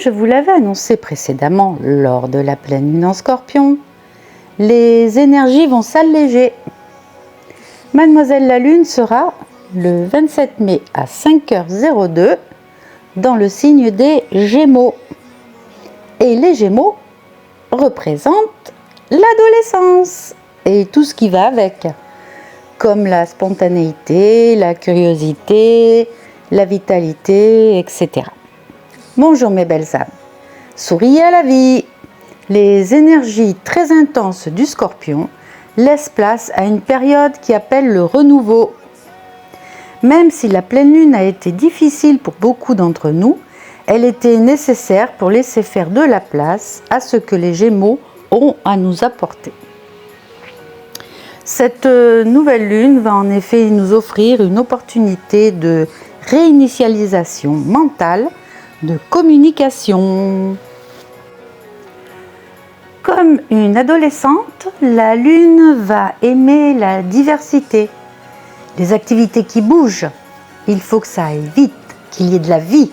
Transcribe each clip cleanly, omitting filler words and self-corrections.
je vous l'avais annoncé précédemment lors de la pleine lune en Scorpion, les énergies vont s'alléger. Mademoiselle la Lune sera le 27 mai à 5h02 dans le signe des Gémeaux. Et les Gémeaux représentent l'adolescence et tout ce qui va avec, comme la spontanéité, la curiosité, la vitalité, etc. Bonjour mes belles âmes, souriez à la vie. Les énergies très intenses du Scorpion laissent place à une période qui appelle le renouveau. Même si la pleine lune a été difficile pour beaucoup d'entre nous, elle était nécessaire pour laisser faire de la place à ce que les Gémeaux ont à nous apporter. Cette nouvelle lune va en effet nous offrir une opportunité de réinitialisation mentale, de communication. Comme une adolescente, la lune va aimer la diversité, les activités qui bougent. Il faut que ça aille vite, qu'il y ait de la vie.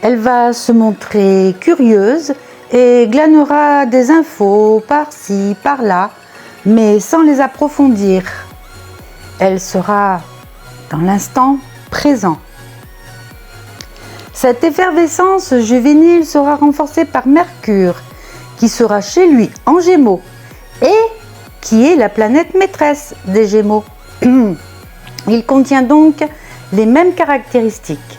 Elle va se montrer curieuse et glanera des infos par-ci, par-là, mais sans les approfondir. Elle sera dans l'instant présent. Cette effervescence juvénile sera renforcée par Mercure, qui sera chez lui en Gémeaux et qui est la planète maîtresse des Gémeaux. Il contient donc les mêmes caractéristiques.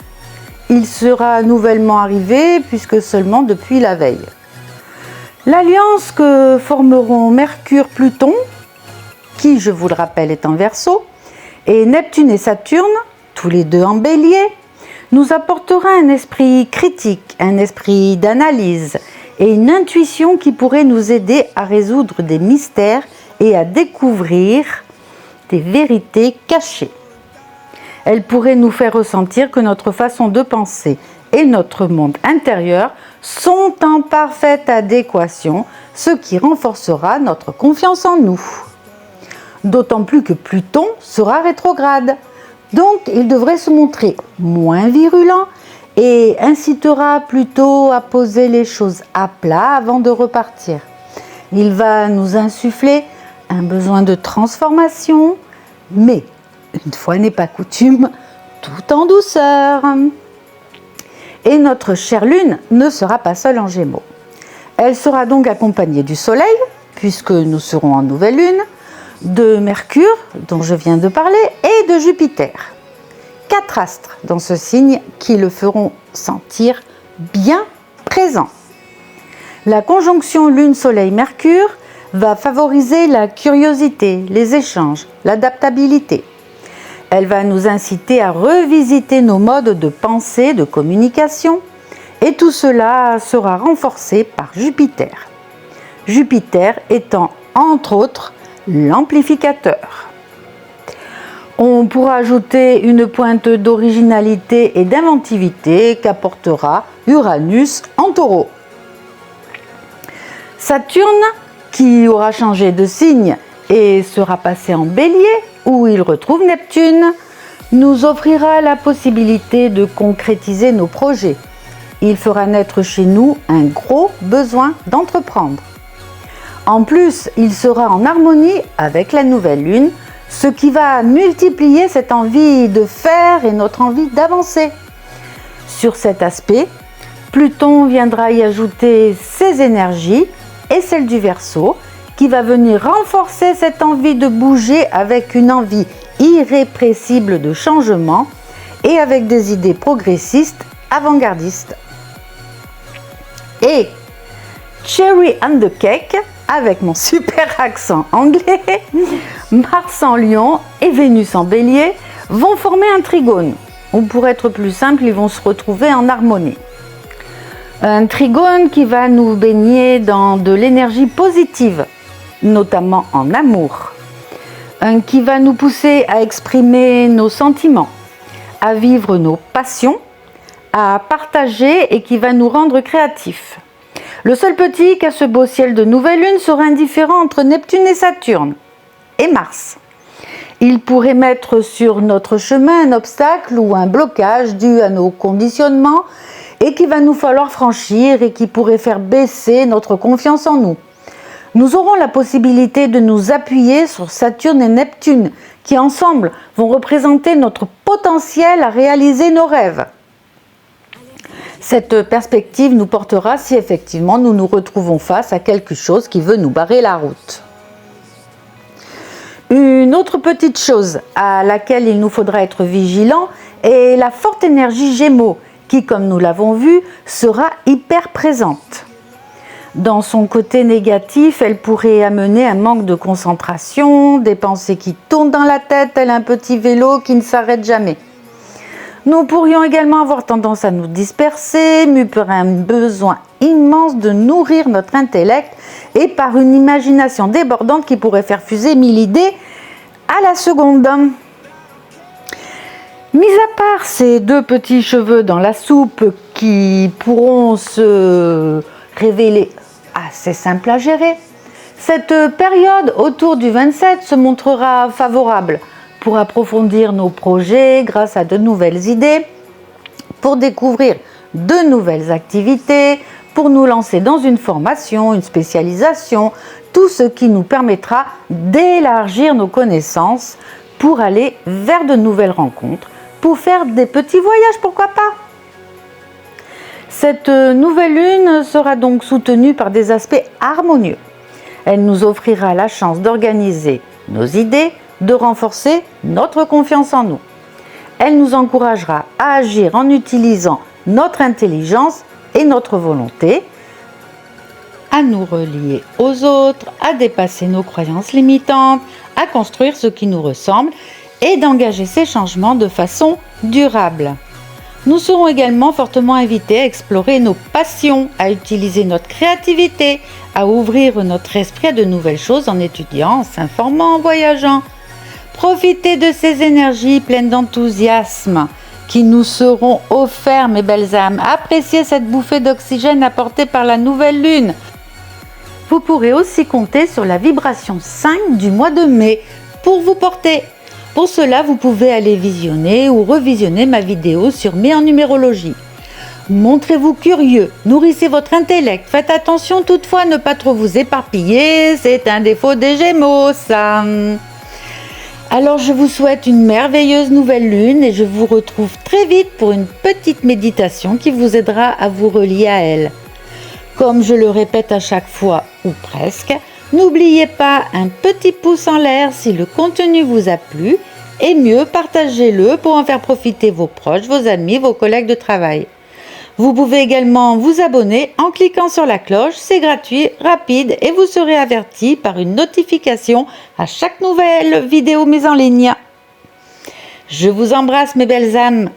Il sera nouvellement arrivé puisque seulement depuis la veille. L'alliance que formeront Mercure-Pluton, qui je vous le rappelle est en Verseau, et Neptune et Saturne, tous les deux en Bélier, nous apportera un esprit critique, un esprit d'analyse et une intuition qui pourrait nous aider à résoudre des mystères et à découvrir des vérités cachées. Elle pourrait nous faire ressentir que notre façon de penser et notre monde intérieur sont en parfaite adéquation, ce qui renforcera notre confiance en nous. D'autant plus que Pluton sera rétrograde, donc il devrait se montrer moins virulent et incitera plutôt à poser les choses à plat avant de repartir. Il va nous insuffler un besoin de transformation, mais une fois n'est pas coutume, tout en douceur. Et notre chère Lune ne sera pas seule en Gémeaux. Elle sera donc accompagnée du Soleil, puisque nous serons en nouvelle lune, de Mercure, dont je viens de parler, et de Jupiter. 4 astres dans ce signe qui le feront sentir bien présent. La conjonction Lune-Soleil-Mercure va favoriser la curiosité, les échanges, l'adaptabilité. Elle va nous inciter à revisiter nos modes de pensée, de communication, et tout cela sera renforcé par Jupiter. Jupiter étant, entre autres, l'amplificateur. On pourra ajouter une pointe d'originalité et d'inventivité qu'apportera Uranus en Taureau. Saturne, qui aura changé de signe et sera passé en Bélier, où il retrouve Neptune, nous offrira la possibilité de concrétiser nos projets. Il fera naître chez nous un gros besoin d'entreprendre. En plus, il sera en harmonie avec la nouvelle lune, ce qui va multiplier cette envie de faire et notre envie d'avancer. Sur cet aspect, Pluton viendra y ajouter ses énergies et celles du Verseau, qui va venir renforcer cette envie de bouger avec une envie irrépressible de changement et avec des idées progressistes, avant-gardistes. Et Cherry and the Cake, avec mon super accent anglais, Mars en Lion et Vénus en Bélier vont former un trigone, ou pour être plus simple, ils vont se retrouver en harmonie. Un trigone qui va nous baigner dans de l'énergie positive, notamment en amour, qui va nous pousser à exprimer nos sentiments, à vivre nos passions, à partager et qui va nous rendre créatifs. Le seul petit qu'à ce beau ciel de nouvelle lune sera indifférent entre Neptune et Saturne et Mars. Il pourrait mettre sur notre chemin un obstacle ou un blocage dû à nos conditionnements et qu'il va nous falloir franchir et qui pourrait faire baisser notre confiance en nous. Nous aurons la possibilité de nous appuyer sur Saturne et Neptune, qui ensemble vont représenter notre potentiel à réaliser nos rêves. Cette perspective nous portera si effectivement nous nous retrouvons face à quelque chose qui veut nous barrer la route. Une autre petite chose à laquelle il nous faudra être vigilant est la forte énergie Gémeaux qui, comme nous l'avons vu, sera hyper présente. Dans son côté négatif, elle pourrait amener un manque de concentration, des pensées qui tournent dans la tête tel un petit vélo qui ne s'arrête jamais. Nous pourrions également avoir tendance à nous disperser, mûs par un besoin immense de nourrir notre intellect et par une imagination débordante qui pourrait faire fuser 1000 idées à la seconde. Mis à part ces deux petits cheveux dans la soupe qui pourront se révéler assez simples à gérer, cette période autour du 27 se montrera favorable pour approfondir nos projets grâce à de nouvelles idées, pour découvrir de nouvelles activités, pour nous lancer dans une formation, une spécialisation, tout ce qui nous permettra d'élargir nos connaissances pour aller vers de nouvelles rencontres, pour faire des petits voyages, pourquoi pas. Cette nouvelle lune sera donc soutenue par des aspects harmonieux. Elle nous offrira la chance d'organiser nos idées, de renforcer notre confiance en nous. Elle nous encouragera à agir en utilisant notre intelligence et notre volonté, à nous relier aux autres, à dépasser nos croyances limitantes, à construire ce qui nous ressemble et d'engager ces changements de façon durable. Nous serons également fortement invités à explorer nos passions, à utiliser notre créativité, à ouvrir notre esprit à de nouvelles choses en étudiant, en s'informant, en voyageant. Profitez de ces énergies pleines d'enthousiasme qui nous seront offertes, mes belles âmes. Appréciez cette bouffée d'oxygène apportée par la nouvelle lune. Vous pourrez aussi compter sur la vibration 5 du mois de mai pour vous porter. Pour cela, vous pouvez aller visionner ou revisionner ma vidéo sur mai en numérologie. Montrez-vous curieux, nourrissez votre intellect, faites attention toutefois à ne pas trop vous éparpiller, c'est un défaut des Gémeaux, ça. Alors je vous souhaite une merveilleuse nouvelle lune et je vous retrouve très vite pour une petite méditation qui vous aidera à vous relier à elle. Comme je le répète à chaque fois, ou presque, n'oubliez pas un petit pouce en l'air si le contenu vous a plu et mieux, partagez-le pour en faire profiter vos proches, vos amis, vos collègues de travail. Vous pouvez également vous abonner en cliquant sur la cloche, c'est gratuit, rapide et vous serez averti par une notification à chaque nouvelle vidéo mise en ligne. Je vous embrasse mes belles âmes.